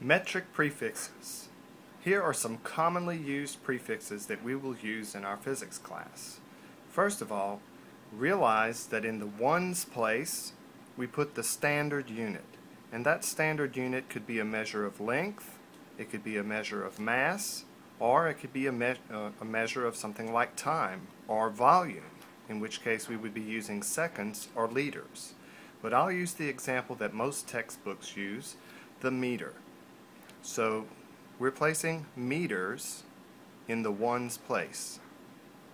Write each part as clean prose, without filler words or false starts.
Metric prefixes. Here are some commonly used prefixes that we will use in our physics class. First of all, realize that in the ones place we put the standard unit, and that standard unit could be a measure of length, it could be a measure of mass, or it could be a measure of something like time or volume, in which case we would be using seconds or liters. But I'll use the example that most textbooks use, the meter. So we're placing meters in the ones place.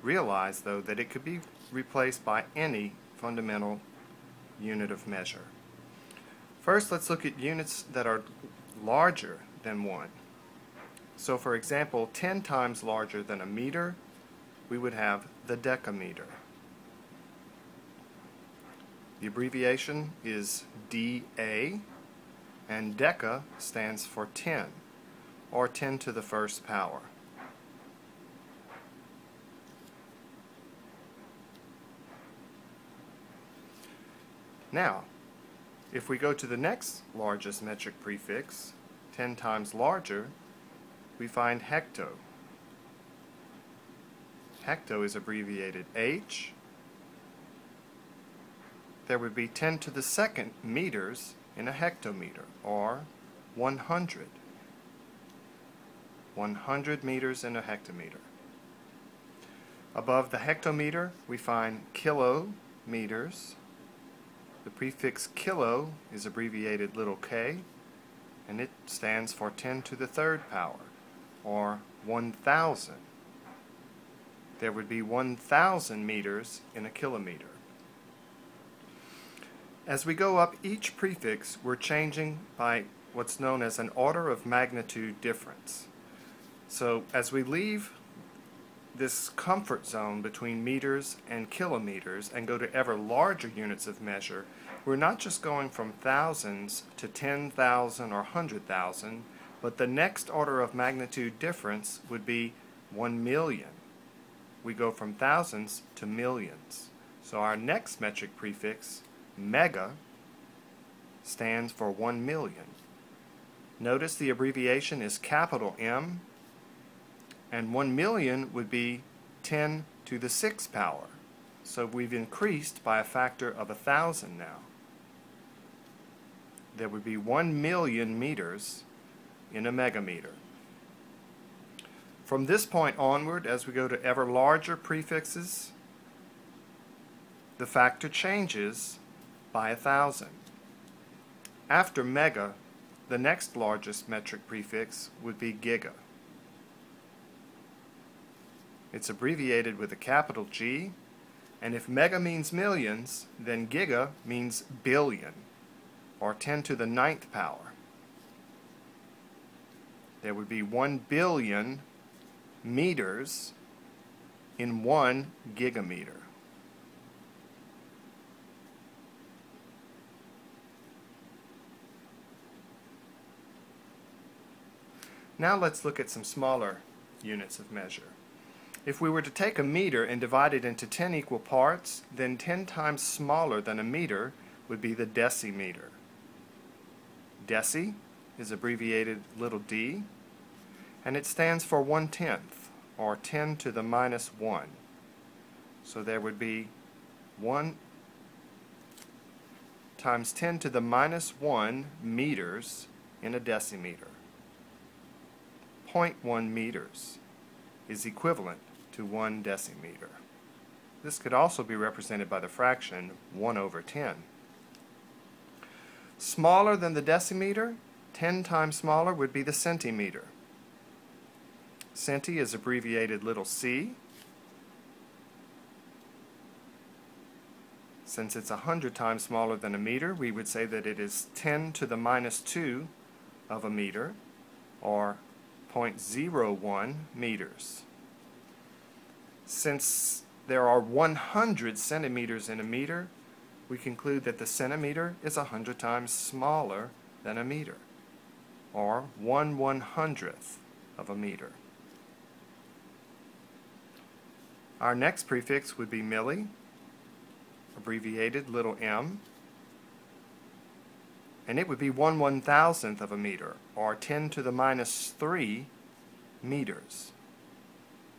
Realize, though, that it could be replaced by any fundamental unit of measure. First, let's look at units that are larger than 1. So, for example, 10 times larger than a meter, we would have the decameter. The abbreviation is DA, and deca stands for 10, or 10 to the first power. Now, if we go to the next largest metric prefix, 10 times larger, we find hecto. Hecto is abbreviated H. There would be 10 to the second meters in a hectometer, or 100. 100 meters in a hectometer. Above the hectometer, we find kilometers. The prefix kilo is abbreviated little k, and it stands for 10 to the third power, or 1,000. There would be 1,000 meters in a kilometer. As we go up each prefix, we're changing by what's known as an order of magnitude difference. So as we leave this comfort zone between meters and kilometers and go to ever larger units of measure, we're not just going from thousands to 10,000 or 100,000, but the next order of magnitude difference would be 1 million. We go from thousands to millions. So our next metric prefix, mega, stands for 1 million. Notice the abbreviation is capital M, and 1 million would be 10 to the 6th power. So we've increased by a factor of 1,000 now. There would be 1 million meters in a megameter. From this point onward, as we go to ever larger prefixes, the factor changes by 1,000. After mega, the next largest metric prefix would be giga. It's abbreviated with a capital G, and if mega means millions, then giga means billion, or 10 to the 9th power. There would be 1 billion meters in 1 gigameter. Now let's look at some smaller units of measure. If we were to take a meter and divide it into 10 equal parts, then 10 times smaller than a meter would be the decimeter. Deci is abbreviated little d, and it stands for 1/10, or 10 to the minus 1. So there would be 1 times 10 to the minus 1 meters in a decimeter. 0.1 meters is equivalent to 1 decimeter. This could also be represented by the fraction 1/10. Smaller than the decimeter, 10 times smaller, would be the centimeter. Centi is abbreviated little c. Since it's 100 times smaller than a meter, we would say that it is 10 to the minus 2 of a meter, or 0.01 meters. Since there are 100 centimeters in a meter, we conclude that the centimeter is 100 times smaller than a meter, or 1/100th of a meter. Our next prefix would be milli, abbreviated little m, and it would be 1/1000th of a meter, or 10 to the minus 3 meters,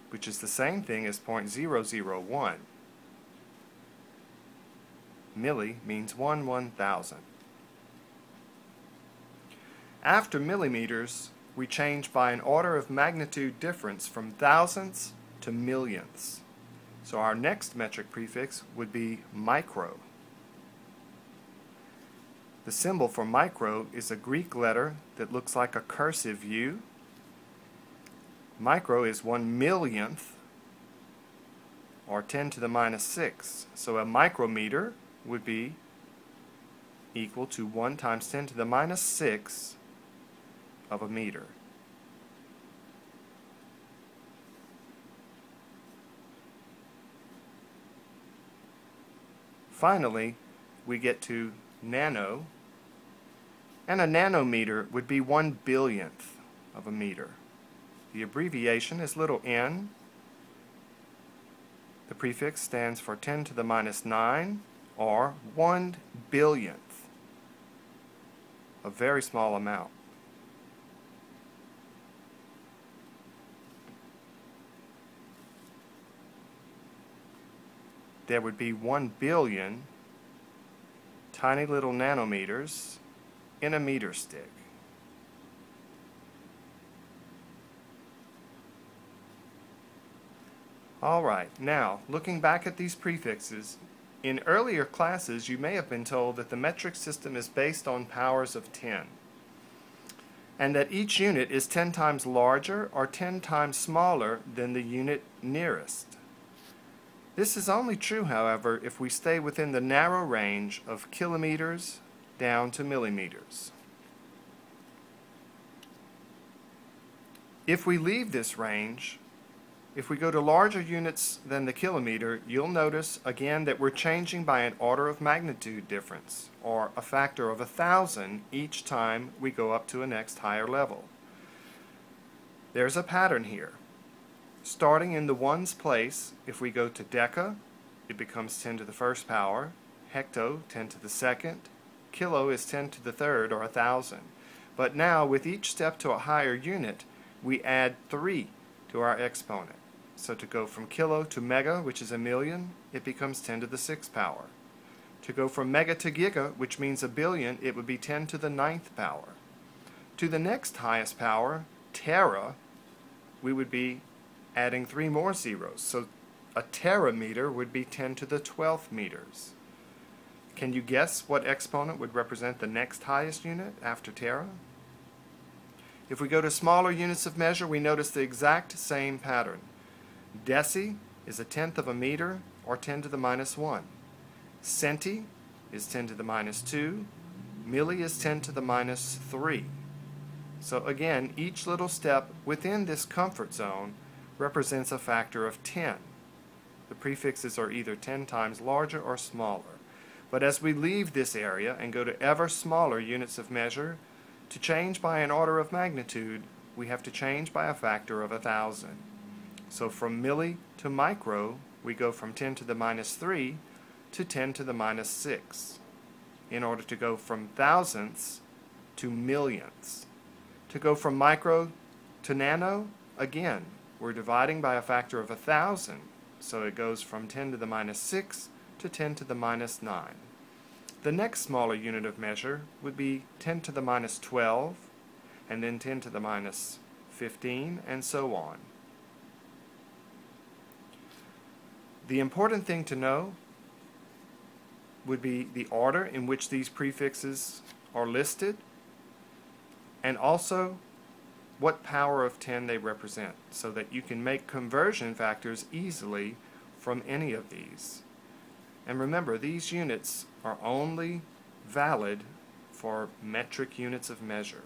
which is the same thing as 0.001. Milli means 1/1000. After millimeters, we change by an order of magnitude difference from thousandths to millionths. So our next metric prefix would be micro. The symbol for micro is a Greek letter that looks like a cursive U. Micro is 1/millionth, or 10 to the minus 6. So a micrometer would be equal to 1 times 10 to the minus 6 of a meter. Finally, we get to nano, and a nanometer would be 1/billionth of a meter. The abbreviation is little n. The prefix stands for 10 to the minus 9, or 1/billionth, a very small amount. There would be 1 billion tiny little nanometers in a meter stick. Alright, now looking back at these prefixes, in earlier classes you may have been told that the metric system is based on powers of 10, and that each unit is 10 times larger or 10 times smaller than the unit nearest. This is only true, however, if we stay within the narrow range of kilometers down to millimeters. If we leave this range, if we go to larger units than the kilometer, you'll notice again that we're changing by an order of magnitude difference, or a factor of 1,000 each time we go up to a next higher level. There's a pattern here. Starting in the ones place, if we go to deca, it becomes 10 to the first power, hecto, 10 to the second, kilo is 10 to the third, or 1,000. But now, with each step to a higher unit, we add 3 to our exponent. So to go from kilo to mega, which is 1,000,000, it becomes 10 to the sixth power. To go from mega to giga, which means 1 billion, it would be 10 to the ninth power. To the next highest power, tera, we would be adding 3 more zeros. So a terameter would be 10 to the 12th meters. Can you guess what exponent would represent the next highest unit after tera? If we go to smaller units of measure, we notice the exact same pattern. Deci is 1/10 of a meter, or 10 to the minus 1. Centi is 10 to the minus 2. Milli is 10 to the minus 3. So again, each little step within this comfort zone represents a factor of 10. The prefixes are either 10 times larger or smaller. But as we leave this area and go to ever smaller units of measure, to change by an order of magnitude, we have to change by a factor of 1,000. So from milli to micro, we go from 10 to the minus 3 to 10 to the minus 6, in order to go from thousandths to millionths. To go from micro to nano, again, we're dividing by a factor of 1,000, so it goes from 10 to the minus 6 to 10 to the minus 9. The next smaller unit of measure would be 10 to the minus 12, and then 10 to the minus 15, and so on. The important thing to know would be the order in which these prefixes are listed, and also what power of 10 they represent, so that you can make conversion factors easily from any of these. And remember, these units are only valid for metric units of measure.